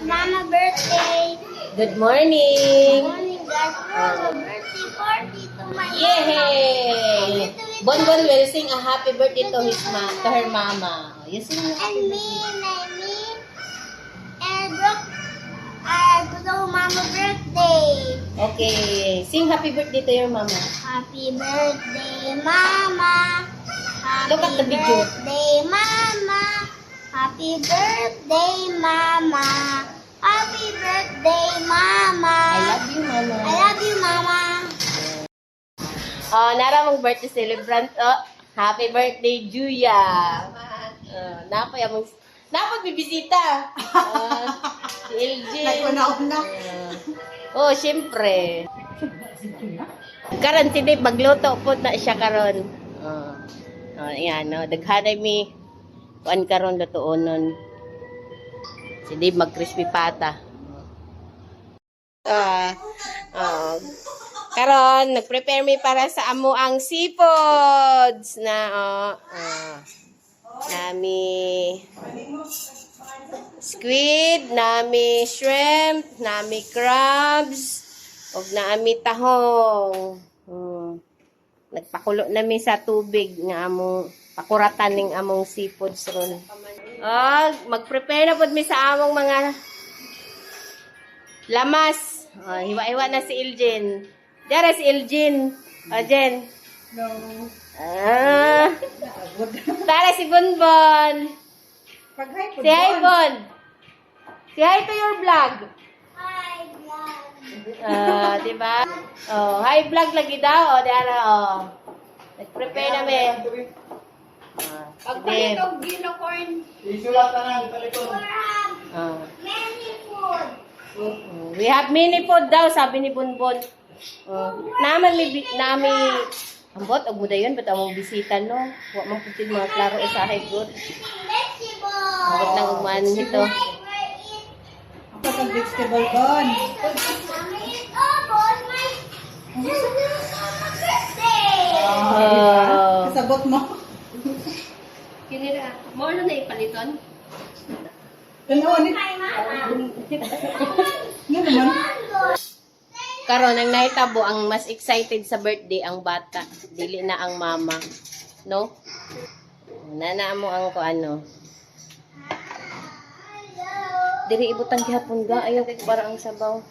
Mama birthday. Good morning. Morning, guys. Mama birthday party to my Yay! Bonbon will sing a happy birthday to her mama. You sing a and happy me, birthday. and Brooke, to Mama birthday. Okay, sing happy birthday to your mama. Happy birthday, Mama. Happy Look at the video. birthday, Mama. Happy birthday, Mama. Happy birthday, Mama. I love you, mama. I love you, Mama. Oh, nara mong birthday celebrant. Oh, happy birthday, Juya. Napag bibisita. Si Elgin. Naguna-una. Oh, syempre. Karon si Dave magluto po na siya karon. Ayan, no. Daghanay mi kuan karon lutuonon. Si Dave mag-crispy pata. Karon nag-prepare mi para sa amo ang seafoods na nami squid, nami shrimp, nami crabs, ug nami tahong. Nagpakulo nami sa tubig nga among pakuratan ning among seafoods ron. Mag-prepare na pud mi sa among mga lamas. Hiwa-hiwa na si Elgin. Dara si Elgin. Jen. No. Tara si Bonbon. Pag-hi po. Si hi, Bon. Si hi to your vlog. Hi, vlog. Diba? Hi vlog lagi daw. Dara, nag-prepare na mi. Pagpalit og unicorn. Isulat na ng talikod. Many food. We have mini food daw, sabi ni Bonbon. Naman nami ambot og muda yun, ba't among bisita, no? Huwag mong putin mga klaro isahay good. Vegetable. Ambot lang umanin nito. Ako sa vegetable bon. Mama eat all my birthday. Kasabot mo. Kinira, mo na ipaliton? Tanawa ni. My mama. Nga naman. Karon ang nahitabo ang mas excited sa birthday ang bata, dili na ang mama, no? Nana mo ang ano. Diri ibutang gihapon ga ayo kay para ang sabaw.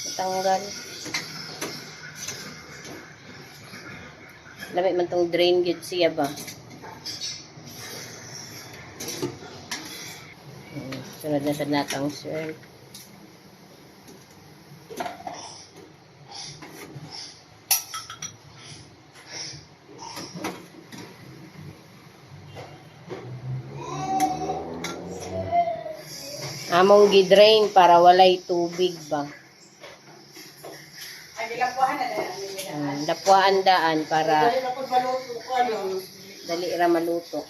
Matanggal. Lamay man tong drain gid siya ba. Sunod na sa natang shrimp. Among gidrain para walay tubig ba. Ay, lapuan na dahil. Lapuan daan para Dahil ako maluto ko ano. dali ra maluto.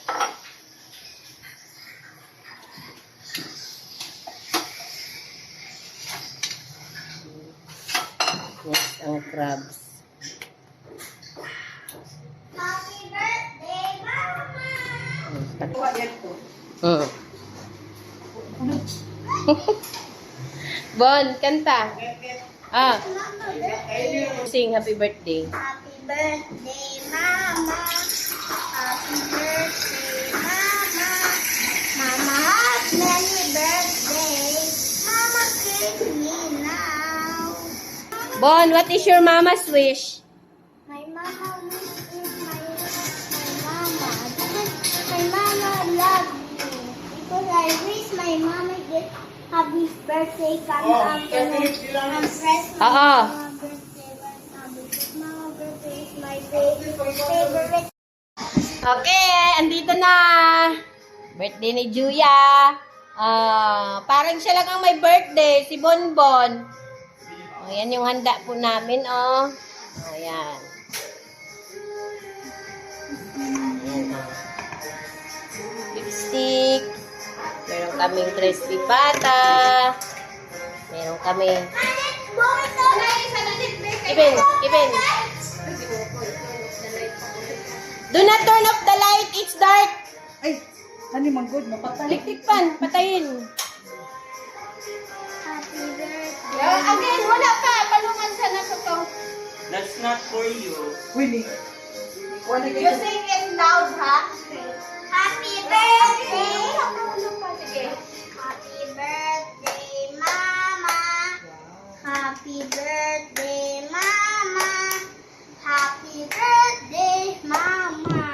Next ang crabs. Happy birthday, Mama. Kuha dito. Bon, kanta. Mama birthday. Sing happy birthday. Happy birthday, Mama. Happy birthday, Mama. Mama has many birthdays. Mama, kiss me now. Bon, what is your mama's wish? My mama is my mama. Because my mama loves me. Because I wish my mama get happy birthday coming after I'm pressed my Oo. mama birthday right now. Because mama birthday is my favorite. Okay, andito na. Birthday ni Juya. Parang siya lang ang may birthday, si Bonbon. Yan yung handa po namin, Ayan. Lipstick. Meron kaming crispy pata. Meron kami. Kibin. Do not turn off the light. It's dark. Ay, ano man good, mapatay. Tiktik pan. Patayin. Again, wala pa. Palungan sa na to. That's not for you. Willie. Wala You kayo. sing it loud, ha? Happy birthday! Sige. Happy birthday, Mama! Happy birthday, Mama! Happy birthday, Mama!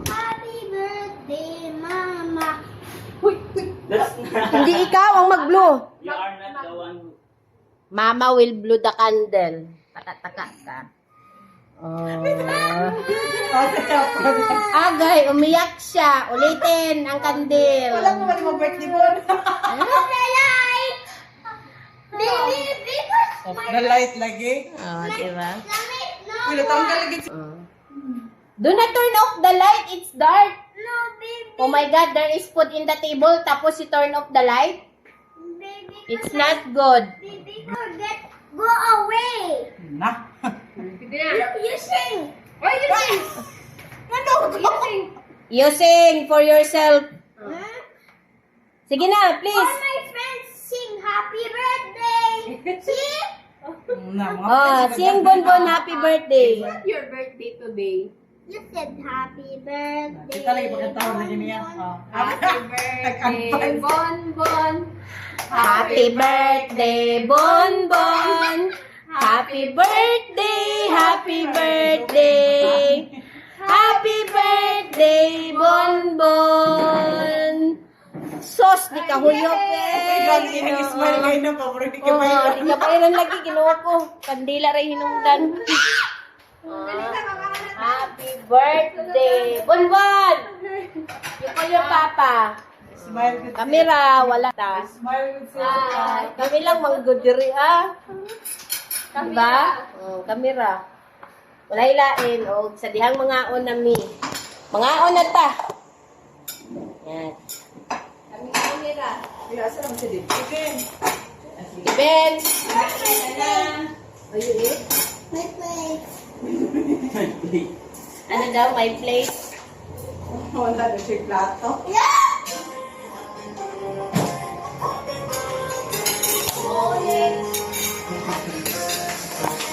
Happy birthday, Mama! That's not. Hindi ikaw ang mag-blow. You are not the one who. Mama will blow the candle. Taka-taka ka. Oh. Agay, umiyak siya. Ulitin ang kandil. Wala mo mali birthday mo. Off the light! Baby, because Off the light lagi. Oh, diba? Lamit, no Wala tanggal lagi. Oh. Do not turn off the light. It's dark. No, baby. Oh my God, there is food in the table. Tapos you turn off the light. Baby, It's not good. baby, forget. Go away. Na. You sing. You sing for yourself. Huh? Sige na, All please. my friends sing happy birthday. See? Na mga Oh, sing Bonbon happy birthday. Your birthday today. You said happy birthday. Kita lagi pagkatawag lagi niya. Oh. Happy birthday, Bonbon. Happy birthday, Bonbon. Happy birthday, happy birthday. Happy birthday, Bonbon. Sos, di ka huyok Ikaw eh. lagi smile kayo na paborito ka Oo, ba? di ka pa ilan lagi, ginawa ko. Kandila rin hinungdan. Happy birthday, Bonbon. Yung ko yung papa. Smile good. Kamera, wala ta. Smile good siya. Kami lang manggudiri, ah. Diba? Oh, kamera. Wala ilain. O, sa dihang mga on na mi. Mga on na ta. Yan. Kaya asa naman siya dito? Okay. Ben. My place. Ano daw, my plate? Wala na siya plato. Yeah!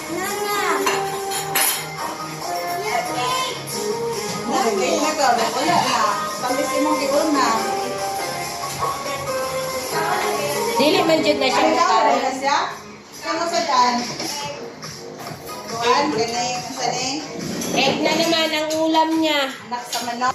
Nana. Your plate. Okay, nagaw na. Wala na. Tamis imong giun na. Dili man jud na siya Ay, tao mukha. na siya? Kano sa daan? Kuan, ganay, sa ni. Egg na naman ang ulam niya. Anak sa manok.